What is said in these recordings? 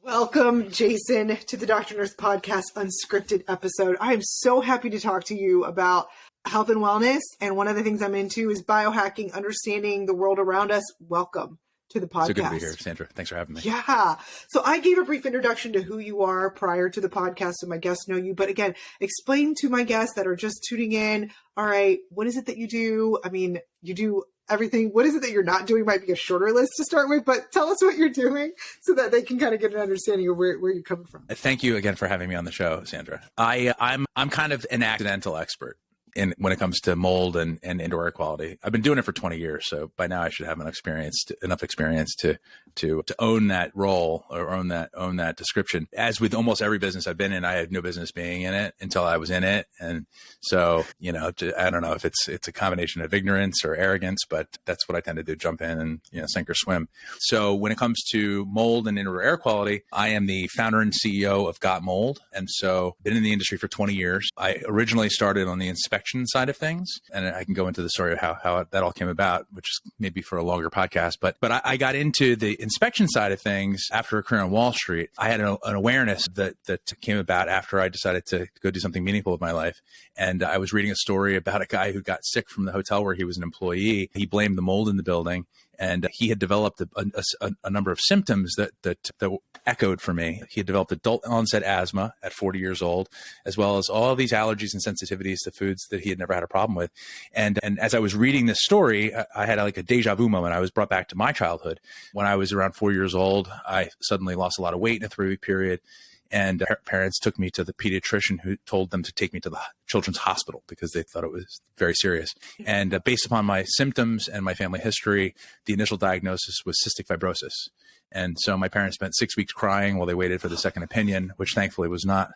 Welcome, Jason, to the Dr. Nurse Podcast Unscripted episode. I am so happy to talk to you about health and wellness. And one of the things I'm into is biohacking, understanding the world around us. Welcome to the podcast. So good to be here, Sandra. Thanks for having me. Yeah. So I gave a brief introduction to who you are prior to the podcast, so my guests know you. But again, explain to my guests that are just tuning in. All right, what is it that you do? I mean, you do everything. What is it that you're not doing might be a shorter list to start with, but tell us what you're doing so that they can kind of get an understanding of where you're coming from. Thank you again for having me on the show, Sandra. I'm kind of an accidental expert when it comes to mold and indoor air quality. I've been doing it for 20 years, so by now I should have enough experience to own that role or own that description. As with almost every business I've been in, I had no business being in it until I was in it, and so I don't know if it's a combination of ignorance or arrogance, but that's what I tend to do: jump in and sink or swim. So when it comes to mold and indoor air quality, I am the founder and CEO of Got Mold, and so been in the industry for 20 years. I originally started on the inspection side of things, and I can go into the story of how that all came about, which is maybe for a longer podcast. But I got into the inspection side of things after a career on Wall Street. I had an awareness that came about after I decided to go do something meaningful with my life. And I was reading a story about a guy who got sick from the hotel where he was an employee. He blamed the mold in the building, and he had developed a number of symptoms that echoed for me. He had developed adult onset asthma at 40 years old, as well as all these allergies and sensitivities to foods that he had never had a problem with. And as I was reading this story, I had like a deja vu moment. I was brought back to my childhood. When I was around 4 years old, I suddenly lost a lot of weight in a 3-week period. And parents took me to the pediatrician, who told them to take me to the children's hospital because they thought it was very serious. And based upon my symptoms and my family history, the initial diagnosis was cystic fibrosis. And so my parents spent 6 weeks crying while they waited for the second opinion, which thankfully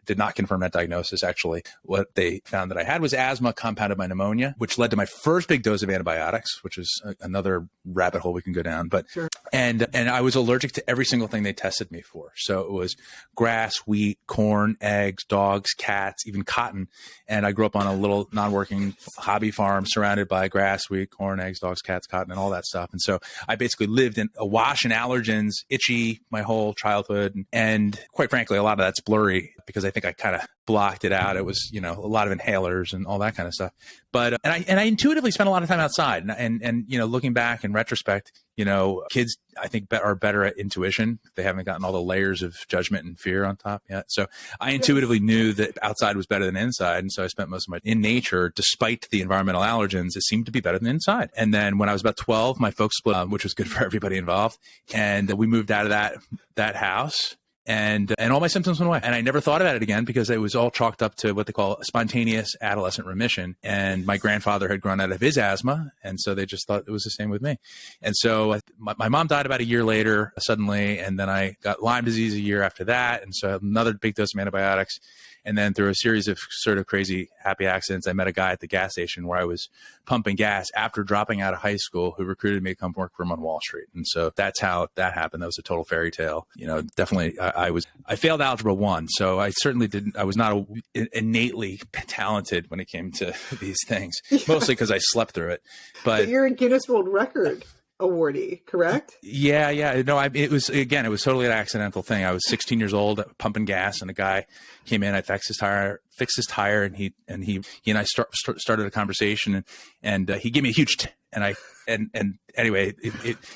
did not confirm that diagnosis. Actually, what they found that I had was asthma compounded by pneumonia, which led to my first big dose of antibiotics, which is another rabbit hole we can go down. But sure. And I was allergic to every single thing they tested me for. So it was grass, wheat, corn, eggs, dogs, cats, even cotton. And I grew up on a little non-working hobby farm surrounded by grass, wheat, corn, eggs, dogs, cats, cotton, and all that stuff. And so I basically lived in a wash in allergens, itchy my whole childhood. And quite frankly, a lot of that's blurry because I think I kind of blocked it out. It was, a lot of inhalers and all that kind of stuff. But, and I intuitively spent a lot of time outside and looking back in retrospect, kids, I think are better at intuition. They haven't gotten all the layers of judgment and fear on top yet. So I intuitively knew that outside was better than inside. And so I spent most of my in nature, despite the environmental allergens, it seemed to be better than inside. And then when I was about 12, my folks split up, which was good for everybody involved. And we moved out of that house. And all my symptoms went away. And I never thought about it again because it was all chalked up to what they call a spontaneous adolescent remission. And my grandfather had grown out of his asthma. And so they just thought it was the same with me. And so my mom died about a year later suddenly. And then I got Lyme disease a year after that. And so another big dose of antibiotics. And then through a series of sort of crazy happy accidents, I met a guy at the gas station where I was pumping gas after dropping out of high school, who recruited me to come work for him on Wall Street. And so that's how that happened. That was a total fairy tale. Definitely I failed Algebra 1. So I certainly I was not innately talented when it came to these things, mostly because I slept through it. But you're a Guinness World Record awardee, correct? Yeah. No, it was totally an accidental thing. I was 16 years old pumping gas, and a guy came in. I fixed his tire, and he and I started a conversation, and he gave me a huge and anyway,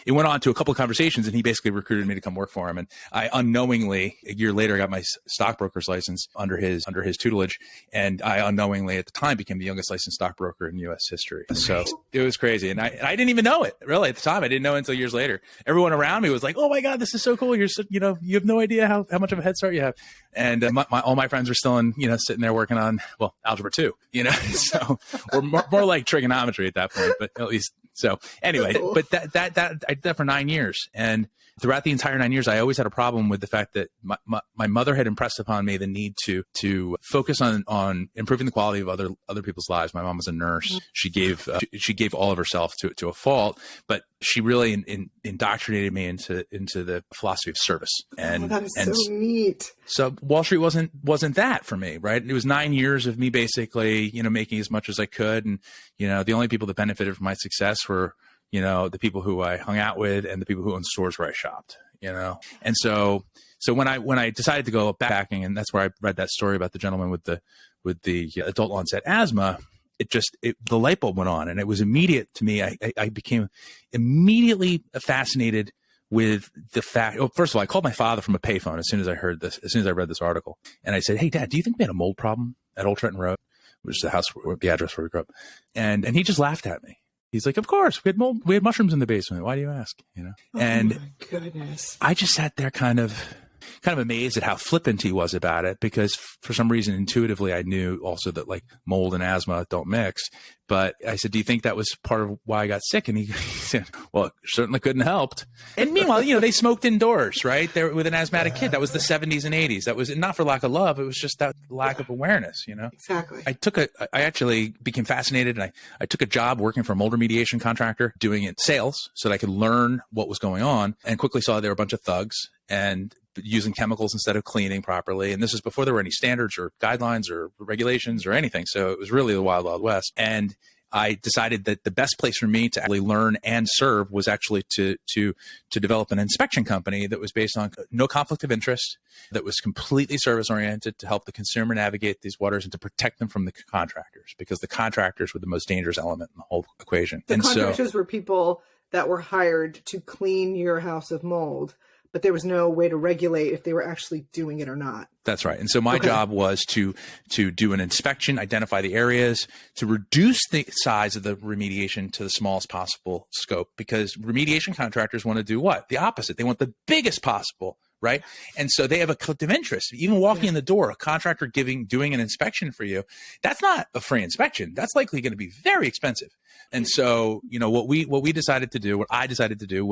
it went on to a couple of conversations, and he basically recruited me to come work for him. And I unknowingly, a year later, got my stockbroker's license under his tutelage. And I unknowingly at the time became the youngest licensed stockbroker in U.S. history. So it was crazy. And I didn't even know it really at the time. I didn't know until years later. Everyone around me was like, "Oh my God, this is so cool. You're so, you have no idea how much of a head start you have." And all my friends were still sitting there working on, Algebra 2, so, or more like trigonometry at that point, but at least. So anyway, but that I did that for 9 years. And throughout the entire 9 years, I always had a problem with the fact that my mother had impressed upon me the need to focus on improving the quality of other people's lives. My mom was a nurse. She gave all of herself to a fault, but she really indoctrinated me into the philosophy of service. And that is so neat. So Wall Street wasn't that for me, right? It was 9 years of me basically, making as much as I could. And, the only people that benefited from my success were, the people who I hung out with and the people who owned stores where I shopped. And so when I decided to go backpacking, and that's where I read that story about the gentleman with the adult onset asthma, the light bulb went on, and it was immediate to me. I became immediately fascinated with the fact. Oh, first of all, I called my father from a payphone as soon as I read this article, and I said, "Hey, Dad, do you think we had a mold problem at Old Trenton Road, which is the address where we grew up?" And he just laughed at me. He's like, "Of course, we had mushrooms in the basement. Why do you ask?" And my goodness, I just sat there kind of amazed at how flippant he was about it, because for some reason, intuitively, I knew also that like mold and asthma don't mix. But I said, "Do you think that was part of why I got sick?" And he said, "Well, it certainly couldn't have helped." And meanwhile, they smoked indoors, right? There with an asthmatic kid. That was the 70s and 80s. That was not for lack of love. It was just that lack of awareness, Exactly. I actually became fascinated, and I took a job working for a mold remediation contractor, doing it sales so that I could learn what was going on, and quickly saw there were a bunch of thugs and using chemicals instead of cleaning properly. And this is before there were any standards or guidelines or regulations or anything. So it was really the wild, wild west. And I decided that the best place for me to actually learn and serve was actually to develop an inspection company that was based on no conflict of interest, that was completely service oriented, to help the consumer navigate these waters and to protect them from the contractors, because the contractors were the most dangerous element in the whole equation. The contractors were people that were hired to clean your house of mold, but there was no way to regulate if they were actually doing it or not. That's right. And so my job was to do an inspection, identify the areas, to reduce the size of the remediation to the smallest possible scope, because remediation contractors want to do what? The opposite. They want the biggest possible, right? And so they have a conflict of interest. Even walking in the door, a contractor doing an inspection for you, that's not a free inspection. That's likely going to be very expensive. And so, what I decided to do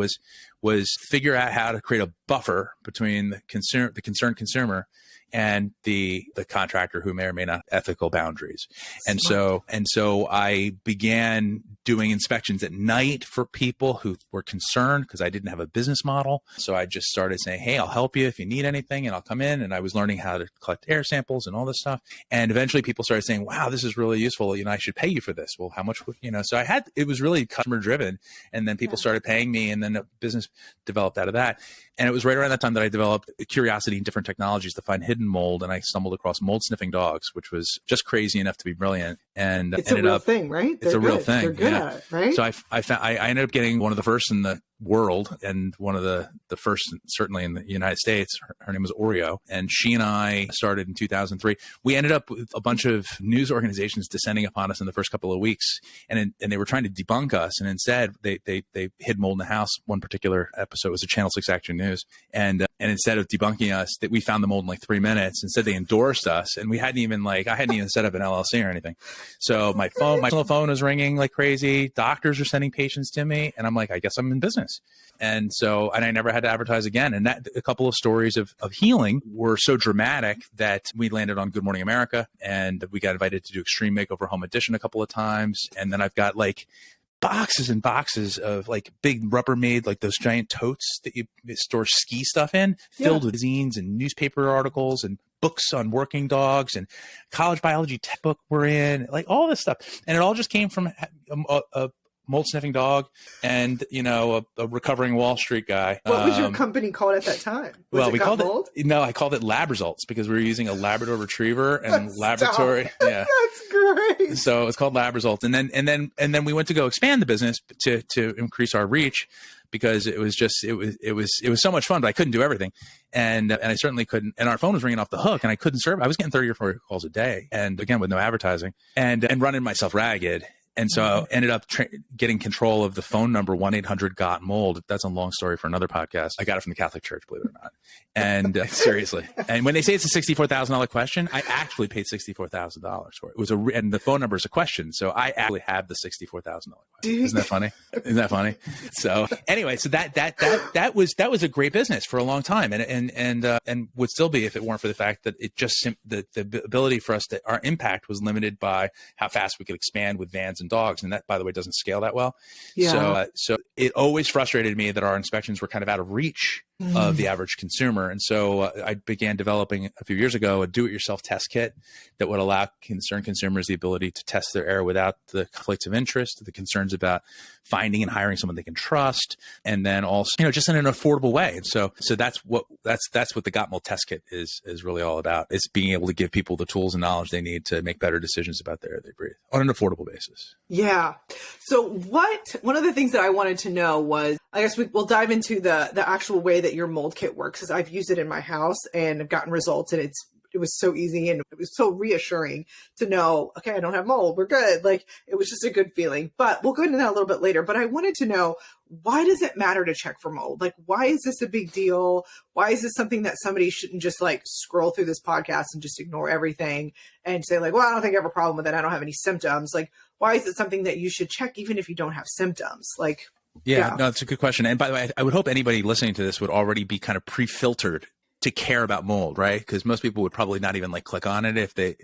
was figure out how to create a buffer between the concerned consumer and the contractor who may or may not have ethical boundaries. And so I began doing inspections at night for people who were concerned, because I didn't have a business model. So I just started saying, "Hey, I'll help you if you need anything," and I'll come in. And I was learning how to collect air samples and all this stuff. And eventually people started saying, "Wow, this is really useful. I should pay you for this." Well, how much would, so it was really customer driven. And then people started paying me, and then a business developed out of that. And it was right around that time that I developed a curiosity in different technologies to find hidden mold. And I stumbled across mold sniffing dogs, which was just crazy enough to be brilliant. And it's a real thing, right? It's a real thing. They're good at it, right? So I ended up getting one of the first in the world, and one of the first certainly in the United States. Her name was Oreo, and she and I started in 2003. We ended up with a bunch of news organizations descending upon us in the first couple of weeks, and they were trying to debunk us, and instead they hid mold in the house. One particular episode was a Channel 6 Action News, and instead of debunking us, that we found the mold in like 3 minutes. Instead, they endorsed us, and I hadn't even set up an LLC or anything. So my phone was ringing like crazy. Doctors are sending patients to me, and I'm like, I guess I'm in business. And I never had to advertise again. And that a couple of stories of healing were so dramatic that we landed on Good Morning America, and we got invited to do Extreme Makeover Home Edition a couple of times. And then I've got like boxes and boxes of like big Rubbermaid, like those giant totes that you store ski stuff in, filled with zines and newspaper articles and books on working dogs, and college biology textbook we're in, like all this stuff. And it all just came from a mold sniffing dog and a recovering Wall Street guy. What was your company called at that time? I called it Lab Results, because we were using a Labrador Retriever and laboratory. Yeah, that's great. So it's called Lab Results, and then we went to go expand the business to increase our reach, because it was so much fun, but I couldn't do everything, and I certainly couldn't. And our phone was ringing off the hook, and I couldn't serve. I was getting 30 or 40 calls a day, and again with no advertising, and running myself ragged. And so I ended up getting control of the phone number 1-800-GOT-MOLD. That's a long story for another podcast. I got it from the Catholic Church, believe it or not. And seriously. And when they say it's a $64,000 question, I actually paid $64,000 for it. And the phone number is a question. So I actually have the $64,000 question. Isn't that funny? Isn't that funny? So anyway, so that was a great business for a long time, and would still be if it weren't for the fact that it just the ability for us our impact was limited by how fast we could expand with vans and dogs, and that, by the way, doesn't scale that well. Yeah. So it always frustrated me that our inspections were kind of out of reach of the average consumer. And so I began developing a few years ago a do-it-yourself test kit that would allow concerned consumers the ability to test their air without the conflicts of interest, the concerns about finding and hiring someone they can trust, and then also, just in an affordable way. And so that's what the Got Mold test kit is really all about. It's being able to give people the tools and knowledge they need to make better decisions about the air they breathe on an affordable basis. Yeah. So one of the things that I wanted to know was, I guess we'll dive into the actual way that your mold kit works, because I've used it in my house and I've gotten results, and it was so easy and it was so reassuring to know, okay, I don't have mold, we're good. Like, it was just a good feeling. But we'll go into that a little bit later. But I wanted to know, why does it matter to check for mold? Like, why is this a big deal? Why is this something that somebody shouldn't just like scroll through this podcast and just ignore everything and say like, well, I don't think I have a problem with it, I don't have any symptoms? Like, why is it something that you should check even if you don't have symptoms? Like, yeah, no, it's a good question. And by the way, I would hope anybody listening to this would already be kind of pre-filtered to care about mold, right? Because most people would probably not even like click on it if they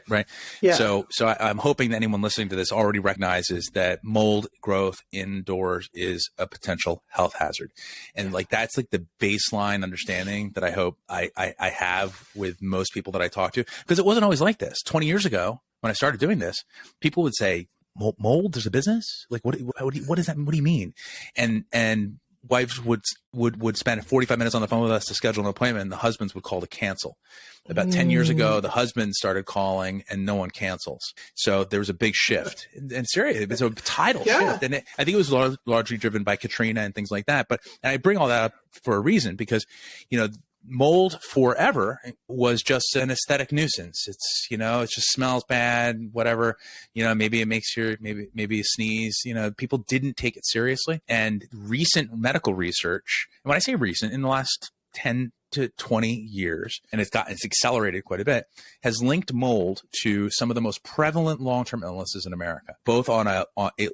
right. Yeah. So I'm hoping that anyone listening to this already recognizes that mold growth indoors is a potential health hazard, and like that's like the baseline understanding that I hope I have with most people that I talk to, because it wasn't always like this. 20 years ago, when I started doing this, people would say, "Mold? There's a business? Like what is that? What do you mean?" And wives would spend 45 minutes on the phone with us to schedule an appointment, and the husbands would call to cancel. About 10 years ago, the husbands started calling and no one cancels. So there was a big shift. And seriously, it's a tidal shift. And I think it was largely driven by Katrina and things like that. And I bring all that up for a reason, because, mold forever was just an aesthetic nuisance. It's, it just smells bad, whatever, maybe it makes maybe a sneeze, people didn't take it seriously. And recent medical research, and when I say recent, in the last 10 to 20 years, and it's accelerated quite a bit, has linked mold to some of the most prevalent long-term illnesses in America, both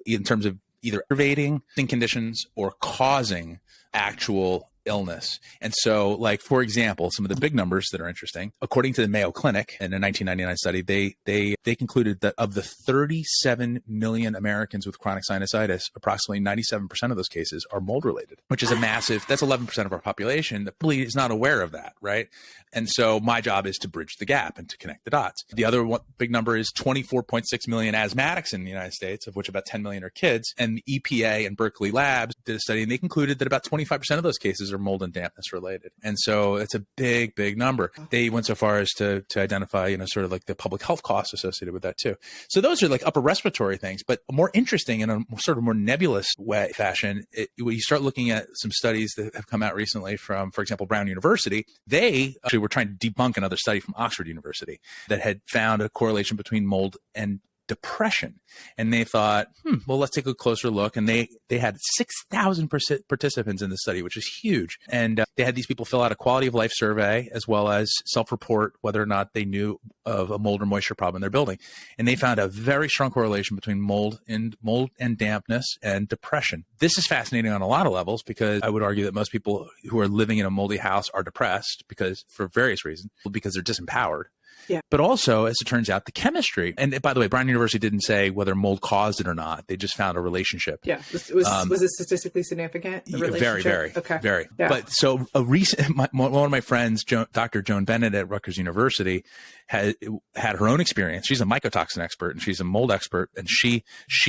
in terms of either aggravating conditions or causing actual illness. And so, like, for example, some of the big numbers that are interesting, according to the Mayo Clinic in a 1999 study, they concluded that of the 37 million Americans with chronic sinusitis, approximately 97% of those cases are mold related, which is that's 11% of our population that really is not aware of that, right? And so my job is to bridge the gap and to connect the dots. The other big number is 24.6 million asthmatics in the United States, of which about 10 million are kids. And the EPA and Berkeley labs did a study, and they concluded that about 25% of those cases are mold and dampness related. And so it's a big, big number. They went so far as to identify, sort of like the public health costs associated with that too. So those are like upper respiratory things, but more interesting in a sort of more nebulous fashion, when you start looking at some studies that have come out recently from, for example, Brown University, they actually were trying to debunk another study from Oxford University that had found a correlation between mold and depression. And they thought, well, let's take a closer look. And they had 6,000 participants in the study, which is huge. And they had these people fill out a quality of life survey, as well as self-report whether or not they knew of a mold or moisture problem in their building. And they found a very strong correlation between mold and dampness and depression. This is fascinating on a lot of levels, because I would argue that most people who are living in a moldy house are depressed for various reasons, because they're disempowered. Yeah. But also, as it turns out, the chemistry, and by the way, Brown University didn't say whether mold caused it or not. They just found a relationship. Yeah. Was it statistically significant? Very, very, okay. Very. Yeah. But so one of my friends, Dr. Joan Bennett at Rutgers University, had her own experience. She's a mycotoxin expert and she's a mold expert. And she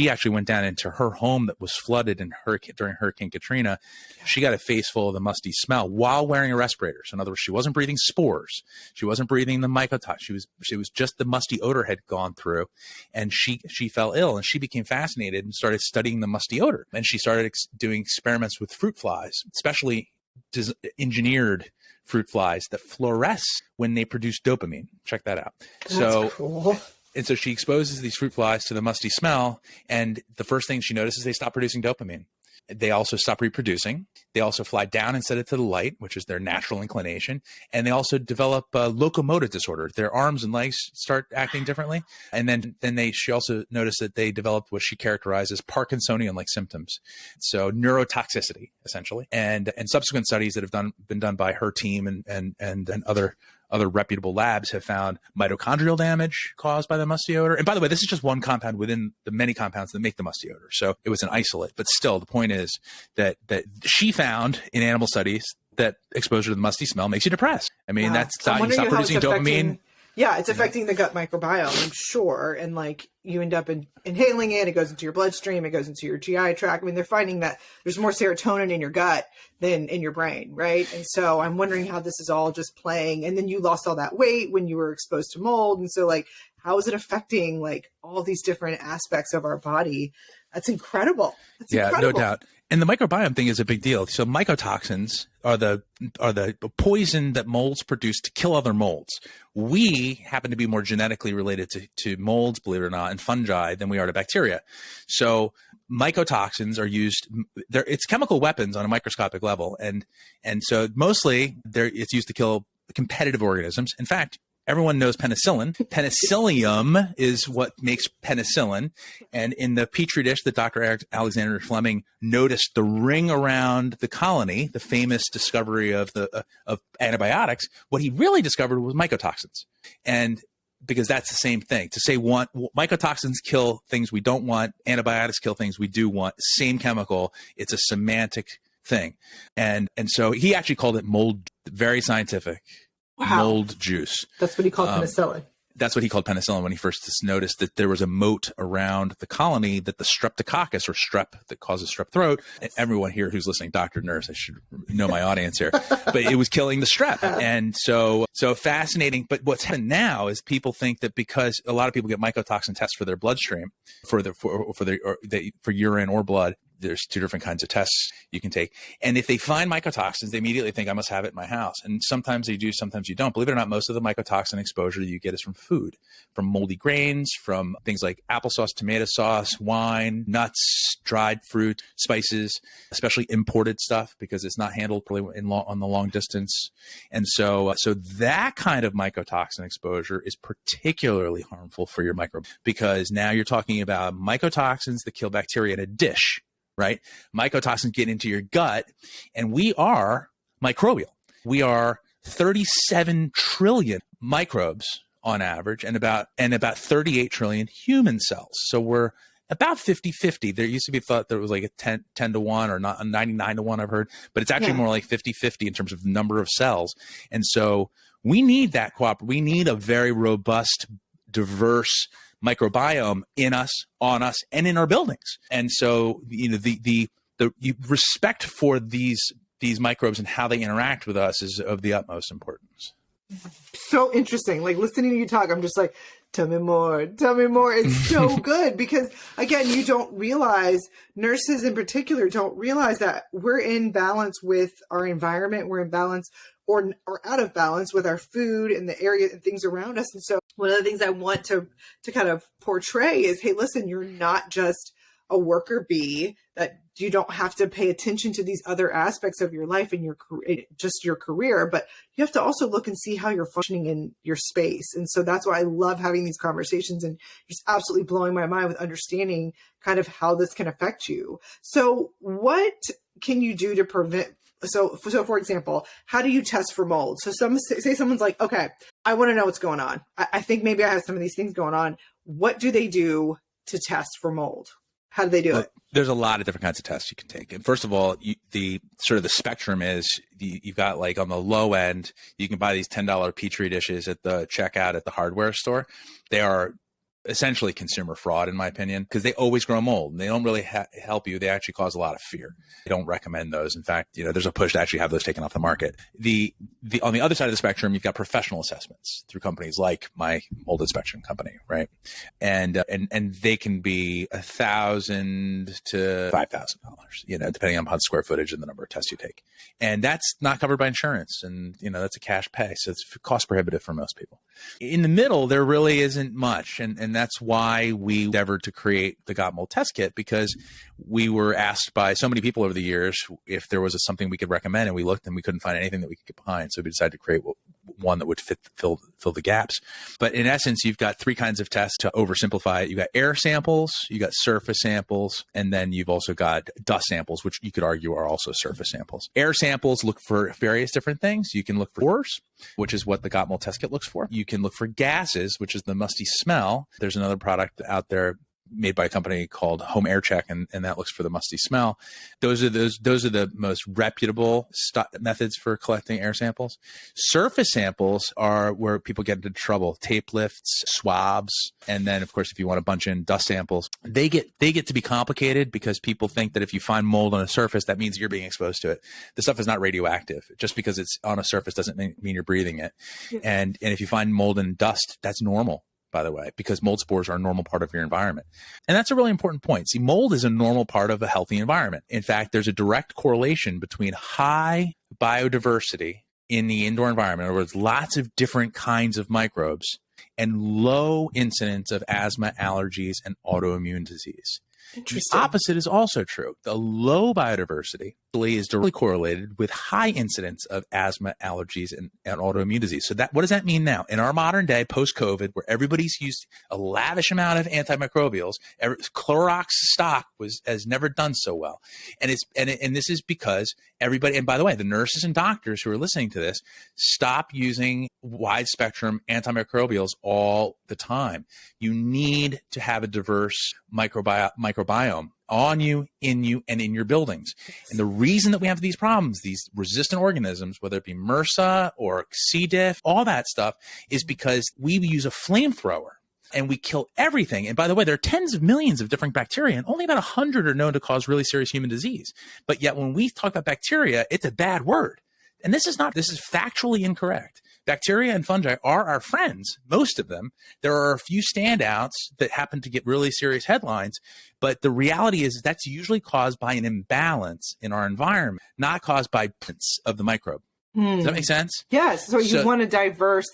actually went down into her home that was flooded during Hurricane Katrina. She got a face full of the musty smell while wearing a respirator. So in other words, she wasn't breathing spores. She wasn't breathing the mycotoxin. She was just the musty odor had gone through, and she fell ill, and she became fascinated and started studying the musty odor. And she started doing experiments with fruit flies, especially engineered fruit flies that fluoresce when they produce dopamine. Check that out. That's cool. And so she exposes these fruit flies to the musty smell, and the first thing she notices is they stop producing dopamine. They also stop reproducing. They also fly down instead of to the light, which is their natural inclination. And they also develop a locomotive disorder. Their arms and legs start acting differently. And then she also noticed that they developed what she characterized as Parkinsonian-like symptoms. So neurotoxicity, essentially. And subsequent studies that have been done by her team and other reputable labs have found mitochondrial damage caused by the musty odor. And by the way, this is just one compound within the many compounds that make the musty odor. So it was an isolate, but still the point is that she found in animal studies that exposure to the musty smell makes you depressed. I mean, Yeah. that's you stop producing dopamine. Yeah, it's affecting the gut microbiome, I'm sure. And like you end up inhaling it, it goes into your bloodstream, it goes into your GI tract. I mean, they're finding that there's more serotonin in your gut than in your brain, right? And so I'm wondering how this is all just playing. And then you lost all that weight when you were exposed to mold. And so like, how is it affecting like all these different aspects of our body? That's incredible. That's incredible. No doubt. And the microbiome thing is a big deal. So mycotoxins are the poison that molds produce to kill other molds. We happen to be more genetically related to molds, believe it or not, and fungi than we are to bacteria. So mycotoxins are used, it's chemical weapons on a microscopic level. And so mostly it's used to kill competitive organisms. In fact, everyone knows penicillin. Penicillium is what makes penicillin. And in the petri dish that Dr. Alexander Fleming noticed the ring around the colony, the famous discovery of antibiotics, what he really discovered was mycotoxins. And because that's the same thing. To say mycotoxins kill things we don't want, antibiotics kill things we do want, same chemical, it's a semantic thing. And so he actually called it mold, very scientific. Wow. Mold juice. That's what he called penicillin. That's what he called penicillin when he first noticed that there was a moat around the colony that the streptococcus or strep that causes strep throat. And everyone here who's listening, doctor, nurse, I should know my audience here, but it was killing the strep. And so fascinating. But what's happened now is people think that because a lot of people get mycotoxin tests for their bloodstream, for urine or blood. There's two different kinds of tests you can take. And if they find mycotoxins, they immediately think I must have it in my house. And sometimes they do, sometimes you don't. Believe it or not, most of the mycotoxin exposure you get is from food, from moldy grains, from things like applesauce, tomato sauce, wine, nuts, dried fruit, spices, especially imported stuff because it's not handled on the long distance. And so that kind of mycotoxin exposure is particularly harmful for your microbiome because now you're talking about mycotoxins that kill bacteria in a dish. Right? Mycotoxins get into your gut, and we are microbial. We are 37 trillion microbes on average and about 38 trillion human cells. So we're about 50-50. There used to be thought that it was like a 10 to 1 or not a 99 to 1, I've heard, but it's actually more like 50-50 in terms of number of cells. And so we need that we need a very robust, diverse microbiome in us, on us, and in our buildings. And so, the respect for these microbes and how they interact with us is of the utmost importance. So interesting. Like listening to you talk, I'm just like, tell me more. It's so good because again, you don't realize, nurses in particular don't realize that we're in balance with our environment. We're in balance or out of balance with our food and the area and things around us. And so one of the things I want to kind of portray is, hey, listen, you're not just a worker bee, that you don't have to pay attention to these other aspects of your life and just your career, but you have to also look and see how you're functioning in your space. And so that's why I love having these conversations and just absolutely blowing my mind with understanding kind of how this can affect you. So what can you do to prevent? So for example, how do you test for mold? So say someone's like, okay, I want to know what's going on. I think maybe I have some of these things going on. What do they do to test for mold? How do they do it? There's a lot of different kinds of tests you can take. And first of all, the spectrum is you've got like on the low end, you can buy these $10 Petri dishes at the checkout at the hardware store. They are essentially consumer fraud, in my opinion, because they always grow mold and they don't really help you. They actually cause a lot of fear. I don't recommend those. In fact, there's a push to actually have those taken off the market. On the other side of the spectrum, you've got professional assessments through companies like my mold inspection company, right? And they can be $1,000 to $5,000, depending on the square footage and the number of tests you take. And that's not covered by insurance, and that's a cash pay, so it's cost prohibitive for most people. In the middle, there really isn't much, and that's why we endeavored to create the Got Mold Test Kit, because we were asked by so many people over the years if there was something we could recommend, and we looked and we couldn't find anything that we could get behind, so we decided to create one that would fill the gaps. But in essence, you've got three kinds of tests to oversimplify it. You've got air samples, you got surface samples, and then you've also got dust samples, which you could argue are also surface samples. Air samples look for various different things. You can look for pores, which is what the Got Mold Test Kit looks for. You can look for gases, which is the musty smell. There's another product out there made by a company called Home Air Check, and that looks for the musty smell. Those are the most reputable methods for collecting air samples. Surface samples are where people get into trouble. Tape lifts, swabs, and then of course if you want to bunch in dust samples, they get to be complicated because people think that if you find mold on a surface, that means you're being exposed to it. The stuff is not radioactive. Just because it's on a surface doesn't mean you're breathing it. Yeah. And if you find mold in dust, that's normal, by the way, because mold spores are a normal part of your environment. And that's a really important point. See, mold is a normal part of a healthy environment. In fact, there's a direct correlation between high biodiversity in the indoor environment, in other words, lots of different kinds of microbes, and low incidence of asthma, allergies, and autoimmune disease. The opposite is also true. The low biodiversity is directly correlated with high incidence of asthma, allergies, and autoimmune disease. So what does that mean now? In our modern day, post-COVID, where everybody's used a lavish amount of antimicrobials, Clorox stock has never done so well. And this is because everybody, and by the way, the nurses and doctors who are listening to this, stop using wide spectrum antimicrobials all the time. You need to have a diverse microbiome on you, in you, and in your buildings. And the reason that we have these problems, these resistant organisms, whether it be MRSA or C. diff, all that stuff, is because we use a flamethrower and we kill everything. And by the way, there are tens of millions of different bacteria, and only about 100 are known to cause really serious human disease. But yet when we talk about bacteria, it's a bad word. And this is factually incorrect. Bacteria and fungi are our friends, most of them. There are a few standouts that happen to get really serious headlines, but the reality is that's usually caused by an imbalance in our environment, not caused by presence of the microbe. Does that make sense? Yes. So you want a diverse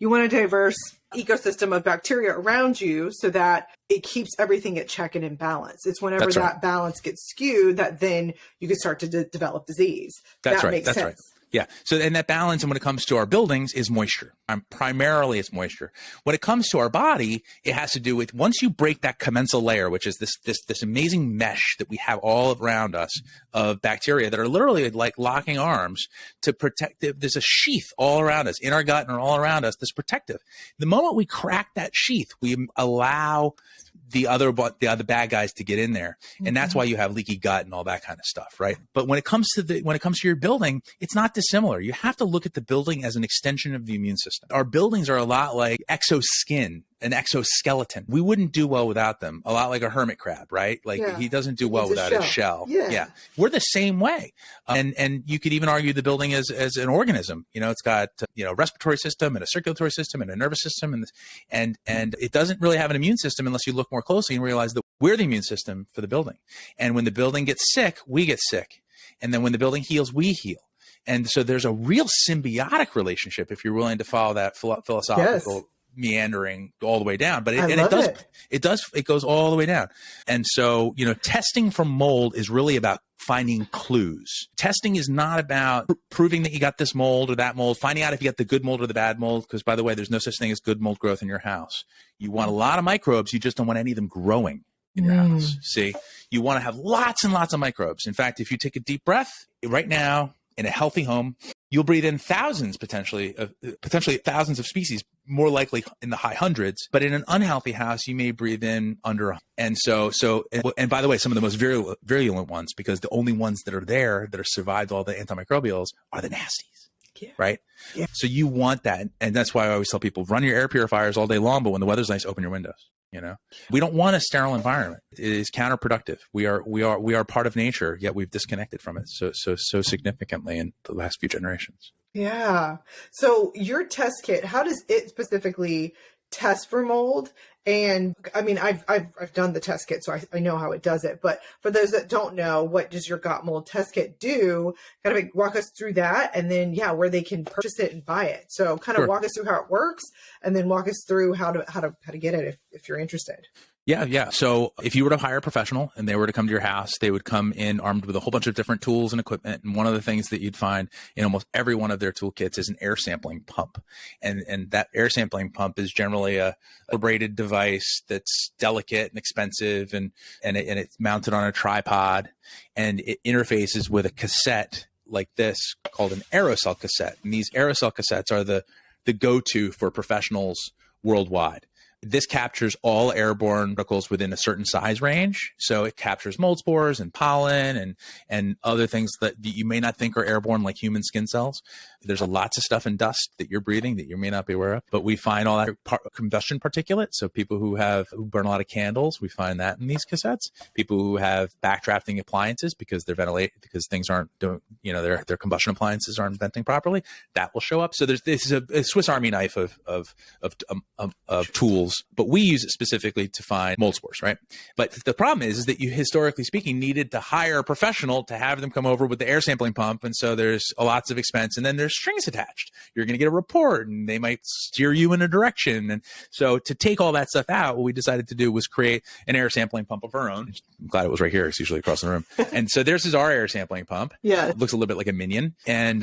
ecosystem of bacteria around you so that it keeps everything at check and in balance. It's whenever that balance gets skewed that then you can start to develop disease. That makes sense. Right. Yeah. So, and that balance, and when it comes to our buildings, is moisture. Primarily, it's moisture. When it comes to our body, it has to do with once you break that commensal layer, which is this amazing mesh that we have all around us of bacteria that are literally like locking arms to protect. There's a sheath all around us, in our gut and all around us, that's protective. The moment we crack that sheath, we allow the other bad guys to get in there. And that's why you have leaky gut and all that kind of stuff, right? But when it comes to your building, it's not dissimilar. You have to look at the building as an extension of the immune system. Our buildings are a lot like exoskin, an exoskeleton. We wouldn't do well without them. A lot like a hermit crab, right? He doesn't do well without his shell. Yeah. We're the same way. And you could even argue the building as an organism. It's got a respiratory system and a circulatory system and a nervous system, and it doesn't really have an immune system unless you look more closely and realize that we're the immune system for the building. And when the building gets sick, we get sick. And then when the building heals, we heal. And so there's a real symbiotic relationship if you're willing to follow that philosophical meandering all the way down. But it goes all the way down. And so, testing for mold is really about finding clues. Testing is not about proving that you got this mold or that mold, finding out if you got the good mold or the bad mold, because by the way, there's no such thing as good mold growth in your house. You want a lot of microbes, you just don't want any of them growing in your house. See, you want to have lots and lots of microbes. In fact, if you take a deep breath right now in a healthy home, you'll breathe in potentially thousands of species, more likely in the high hundreds. But in an unhealthy house, you may breathe in under. And and by the way, some of the most virulent ones, because the only ones that are there that are survived all the antimicrobials are the nasties. Yeah. Right. Yeah. So you want that. And that's why I always tell people, run your air purifiers all day long, but when the weather's nice, open your windows. We don't want a sterile environment. It is counterproductive. We are part of nature, yet we've disconnected from it so significantly in the last few generations. Yeah. So your test kit, how does it specifically test for mold? And I mean, I've done the test kit, so I know how it does it. But for those that don't know, what does your got mold test kit do? Kind of walk us through that, and then where they can purchase it and buy it. So kind of walk us through how it works, and then walk us through how to get it if you're interested. Yeah. So if you were to hire a professional and they were to come to your house, they would come in armed with a whole bunch of different tools and equipment. And one of the things that you'd find in almost every one of their toolkits is an air sampling pump. And that air sampling pump is generally a braided device that's delicate and expensive, and it's mounted on a tripod, and it interfaces with a cassette like this called an aerosol cassette. And these aerosol cassettes are the go-to for professionals worldwide. This captures all airborne particles within a certain size range. So it captures mold spores and pollen and other things that you may not think are airborne, like human skin cells. There's lots of stuff in dust that you're breathing that you may not be aware of, but we find all that combustion particulate. So people who burn a lot of candles, we find that in these cassettes. People who have backdrafting appliances because they're ventilated, because things aren't doing, their combustion appliances aren't venting properly, that will show up. So this is a Swiss Army knife of tools, but we use it specifically to find mold spores, right? But the problem is that you, historically speaking, needed to hire a professional to have them come over with the air sampling pump. And so there's lots of expense, and then there's strings attached. You're going to get a report and they might steer you in a direction. And so to take all that stuff out, what we decided to do was create an air sampling pump of our own. I'm glad it was right here. It's usually across the room. And so this is our air sampling pump. Yeah. It looks a little bit like a minion. And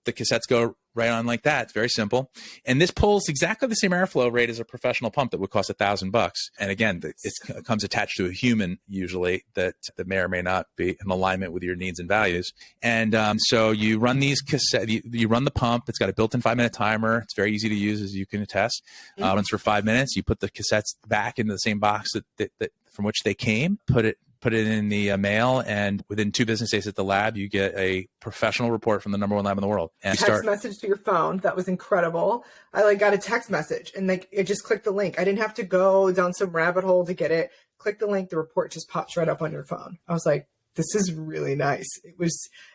the cassettes go right on like that. It's very simple. And this pulls exactly the same airflow rate as a professional pump that would cost $1,000. And again, it comes attached to a human usually that may or may not be in alignment with your needs and values. And so you run these cassettes, you run the pump. It's got a built-in 5-minute timer. It's very easy to use, as you can attest. Runs for 5 minutes. You put the cassettes back into the same box that from which they came, put it in the mail, and within 2 business days at the lab, you get a professional report from the #1 lab in the world. And text message to your phone. That was incredible. I got a text message and it just clicked the link. I didn't have to go down some rabbit hole to get it. Click the link. The report just pops right up on your phone. I was like, this is really nice.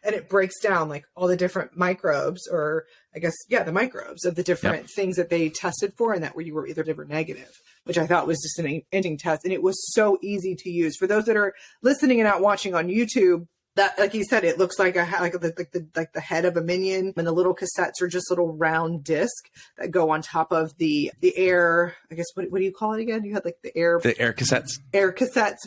And it breaks down like all the different microbes, or I guess, the microbes of the different things that they tested for, and that where you were either negative or negative, which I thought was just an interesting test. And it was so easy to use. For those that are listening and not watching on YouTube, that, like you said, it looks like the head of a minion, and the little cassettes are just little round discs that go on top of the air. I guess what do you call it again? You had like the air cassettes,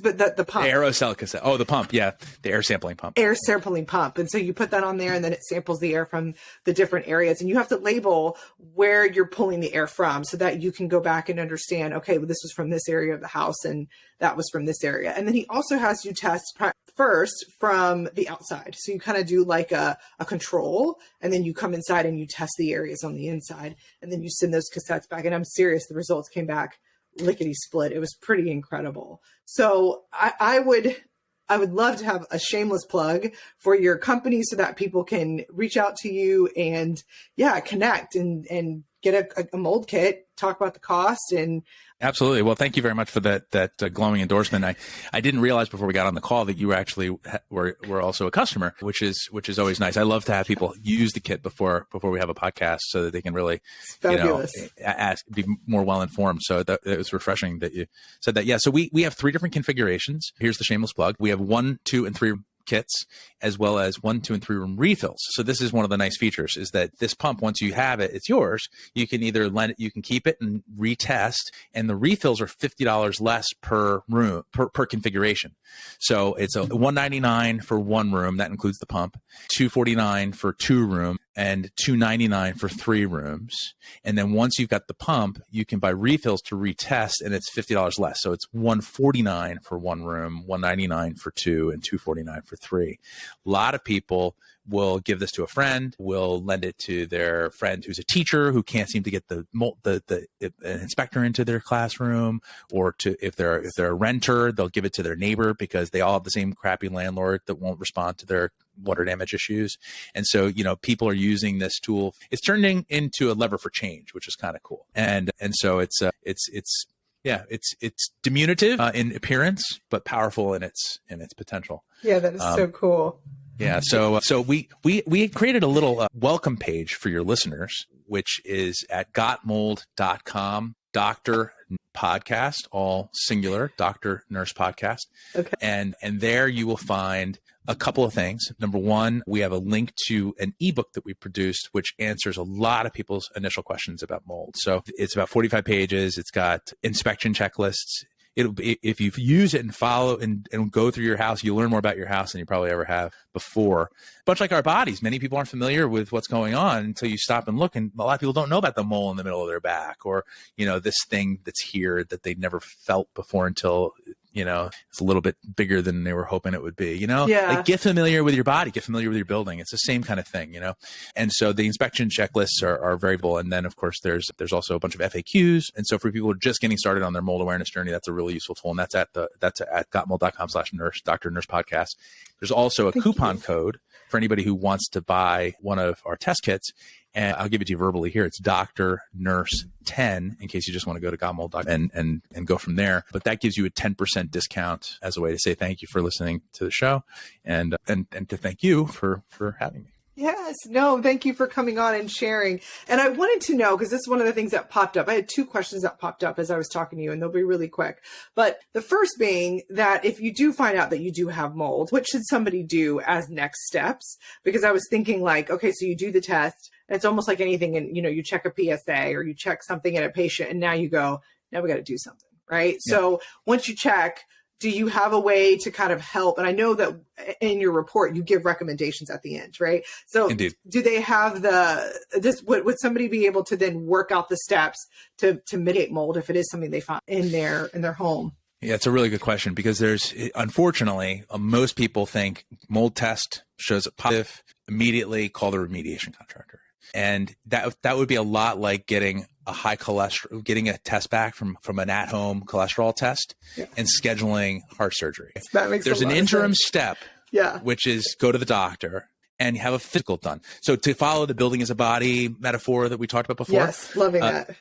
but the pump, the aerosol cassette. Oh, the pump, the air sampling pump. And so you put that on there, and then it samples the air from the different areas, and you have to label where you're pulling the air from, so that you can go back and understand. Okay, well, this was from this area of the house, and that was from this area. And then he also has you test first from the outside. So you kind of do like a control, and then you come inside and you test the areas on the inside, and then you send those cassettes back. And I'm serious, the results came back lickety split. It was pretty incredible. So I would love to have a shameless plug for your company so that people can reach out to you and connect and get a mold kit, talk about the cost. And absolutely. Well, thank you very much for that glowing endorsement. I didn't realize before we got on the call that you actually were also a customer, which is always nice. I love to have people use the kit before we have a podcast, so that they can really be more well informed. So it was refreshing that you said that. Yeah. So we have 3 different configurations. Here's the shameless plug. We have 1, 2, and 3 kits, as well as 1, 2, and 3 room refills. So this is one of the nice features, is that this pump, once you have it, it's yours. You can either lend it, you can keep it and retest, and the refills are $50 less per room, per configuration. So it's a $199 for 1 room. That includes the pump, $249 for 2 room, and $299 for 3 rooms. And then once you've got the pump, you can buy refills to retest, and it's $50 less. So it's $149 for 1 room, $199 for 2, and $249 for 3. A lot of people will give this to a friend, will lend it to their friend who's a teacher who can't seem to get the inspector into their classroom, or if they're a renter, they'll give it to their neighbor because they all have the same crappy landlord that won't respond to their water damage issues. And so, people are using this tool. It's turning into a lever for change, which is kind of cool. And so it's diminutive in appearance, but powerful in its potential. Yeah, that is so cool. Yeah. So we created a little welcome page for your listeners, which is at gotmold.com, Dr. Podcast, all singular, Dr. Nurse Podcast. Okay. And there you will find a couple of things. Number one, we have a link to an ebook that we produced, which answers a lot of people's initial questions about mold. So it's about 45 pages. It's got inspection checklists. If you use it and follow and go through your house, you learn more about your house than you probably ever have before. Much like our bodies, many people aren't familiar with what's going on until you stop and look. And a lot of people don't know about the mole in the middle of their back, or, this thing that's here that they never felt before until it's a little bit bigger than they were hoping it would be, Yeah. like get familiar with your body, get familiar with your building. It's the same kind of thing, And so the inspection checklists are very valuable. And then of course there's also a bunch of FAQs. And so for people who are just getting started on their mold awareness journey, that's a really useful tool. And that's at gotmold.com/nurse, Dr. Nurse Podcast. There's also a coupon code for anybody who wants to buy one of our test kits. And I'll give it to you verbally here. It's Dr. Nurse 10 in case you just want to go to gotmold.com and go from there. But that gives you a 10% discount as a way to say thank you for listening to the show and to thank you for having me. Yes. No, thank you for coming on and sharing. And I wanted to know, because this is one of the things that popped up. I had two questions that popped up as I was talking to you, and they'll be really quick. But the first being that if you do find out that you do have mold, what should somebody do as next steps? Because I was thinking like, okay, so you do the test. And it's almost like anything. And, you check a PSA or you check something in a patient, and now you go, now we got to do something. Right. Yeah. So once you check, do you have a way to kind of help? And I know that in your report, you give recommendations at the end, right? So Indeed. Do they have would somebody be able to then work out the steps to mitigate mold if it is something they find in their home? Yeah, it's a really good question because unfortunately, most people think mold test shows a positive, immediately call the remediation contractor. And that would be a lot like getting a test back from an at-home cholesterol test and scheduling heart surgery. There's an interim step, which is go to the doctor and have a physical done. So to follow the building as a body metaphor that we talked about before. Yes, loving that.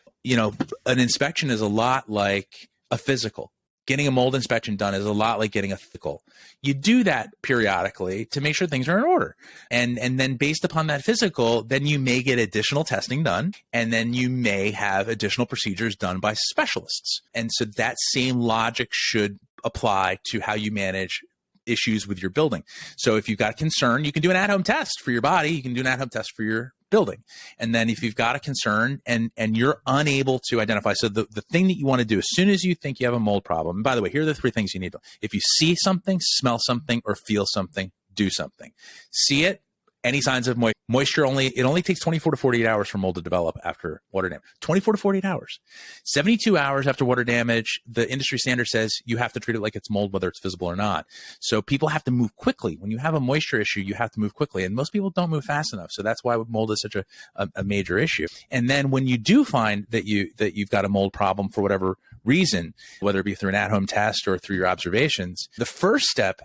An inspection is a lot like a physical. Getting a mold inspection done is a lot like getting a physical. You do that periodically to make sure things are in order. And then based upon that physical, then you may get additional testing done, and then you may have additional procedures done by specialists. And so that same logic should apply to how you manage issues with your building. So if you've got a concern, you can do an at-home test for your body. You can do an at-home test for your building. And then if you've got a concern and you're unable to identify, so the thing that you want to do as soon as you think you have a mold problem, and by the way, here are the three things you need to, if you see something, smell something, or feel something, do something. See it, any signs of moisture, it only takes 24 to 48 hours for mold to develop after water damage. 24 to 48 hours. 72 hours after water damage, the industry standard says you have to treat it like it's mold, whether it's visible or not. So people have to move quickly. When you have a moisture issue, you have to move quickly. And most people don't move fast enough. So that's why mold is such a major issue. And then when you do find that you've got a mold problem for whatever reason, whether it be through an at-home test or through your observations, the first step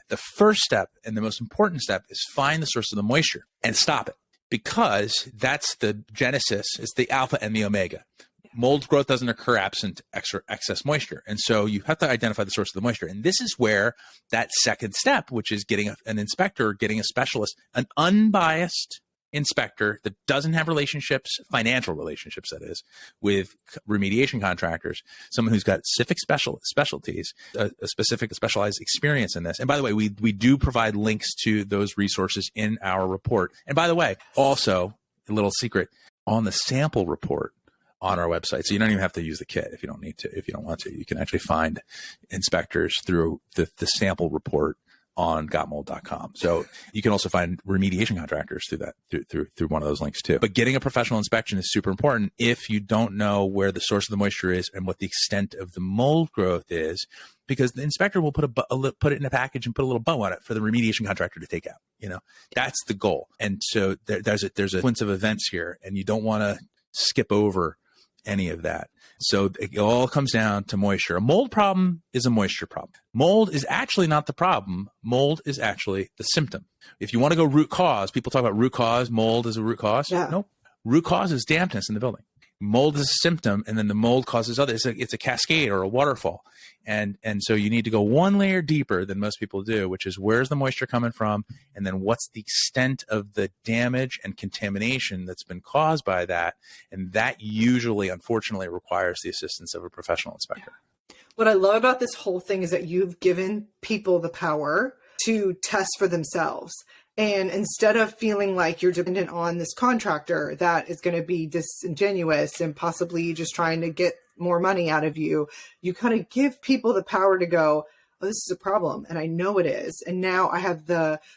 and the most important step is find the source of the moisture and stop it, because that's the genesis. It's the alpha and the omega. Mold growth doesn't occur absent excess moisture. And so you have to identify the source of the moisture. And this is where that second step, which is getting an inspector, getting a specialist, an unbiased inspector that doesn't have financial relationships, that is, with remediation contractors, someone who's got specific specialties, a specific specialized experience in this. And by the way, we do provide links to those resources in our report. And by the way, also a little secret on the sample report on our website. So you don't even have to use the kit if you don't want to. You can actually find inspectors through the sample report on gotmold.com. So you can also find remediation contractors through one of those links too. But getting a professional inspection is super important if you don't know where the source of the moisture is and what the extent of the mold growth is, because the inspector will put it in a package and put a little bow on it for the remediation contractor to take out. That's the goal. And so there's a sequence of events here, and you don't want to skip over any of that. So it all comes down to moisture. A mold problem is a moisture problem. Mold is actually not the problem. Mold is actually the symptom. If you want to go root cause, people talk about root cause, mold is a root cause. Yeah. Nope. Root cause is dampness in the building. Mold is a symptom, and then the mold causes other. It's a cascade or a waterfall. And so you need to go one layer deeper than most people do, which is where's the moisture coming from, and then what's the extent of the damage and contamination that's been caused by that. And that usually, unfortunately, requires the assistance of a professional inspector. What I love about this whole thing is that you've given people the power to test for themselves. And instead of feeling like you're dependent on this contractor that is going to be disingenuous and possibly just trying to get more money out of you, you kind of give people the power to go, oh, this is a problem. And I know it is. And now I have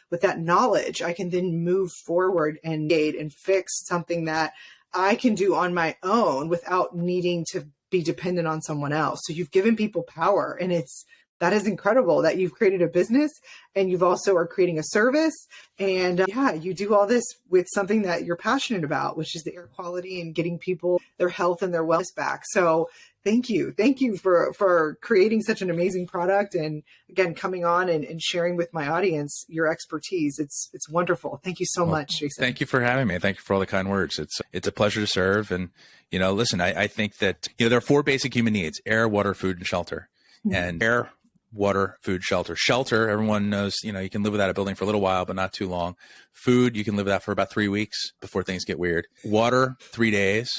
with that knowledge, I can then move forward and fix something that I can do on my own without needing to be dependent on someone else. So you've given people power, and it's that is incredible that you've created a business and you've also are creating a service. And yeah, you do all this with something that you're passionate about, which is the air quality and getting people their health and their wellness back. So thank you. Thank you for creating such an amazing product. And again, coming on and sharing with my audience your expertise. It's wonderful. Thank you so much, Jason. Thank you for having me. Thank you for all the kind words. It's a pleasure to serve. And, listen, I think that, there are 4 basic human needs: air, water, food, and shelter. And air, water, food, shelter. Shelter, everyone knows, you can live without a building for a little while, but not too long. Food, you can live without for about 3 weeks before things get weird. Water, 3 days.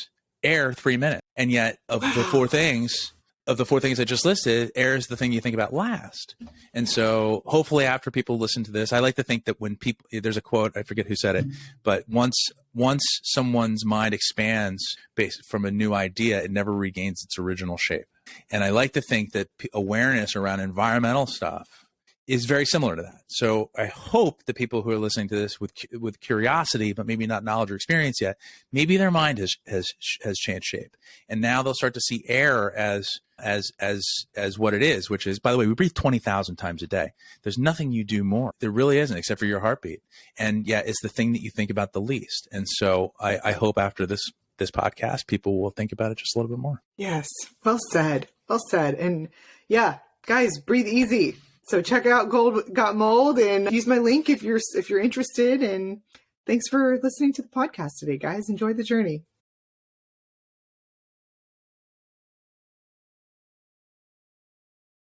Air, 3 minutes. And yet of the 4 things I just listed, air is the thing you think about last. And so hopefully after people listen to this, I like to think that when people, there's a quote, I forget who said it, but once someone's mind expands based from a new idea, it never regains its original shape. And I like to think that awareness around environmental stuff is very similar to that. So I hope the people who are listening to this with curiosity, but maybe not knowledge or experience yet, maybe their mind has changed shape, and now they'll start to see air as what it is, which is, by the way, we breathe 20,000 times a day. There's nothing you do more. There really isn't, except for your heartbeat. And yeah, it's the thing that you think about the least. And so I hope after this podcast, people will think about it just a little bit more. Yes. Well said. Well said. And yeah, guys, breathe easy. So check out Gold Got Mold and use my link if you're interested. And thanks for listening to the podcast today, guys. Enjoy the journey.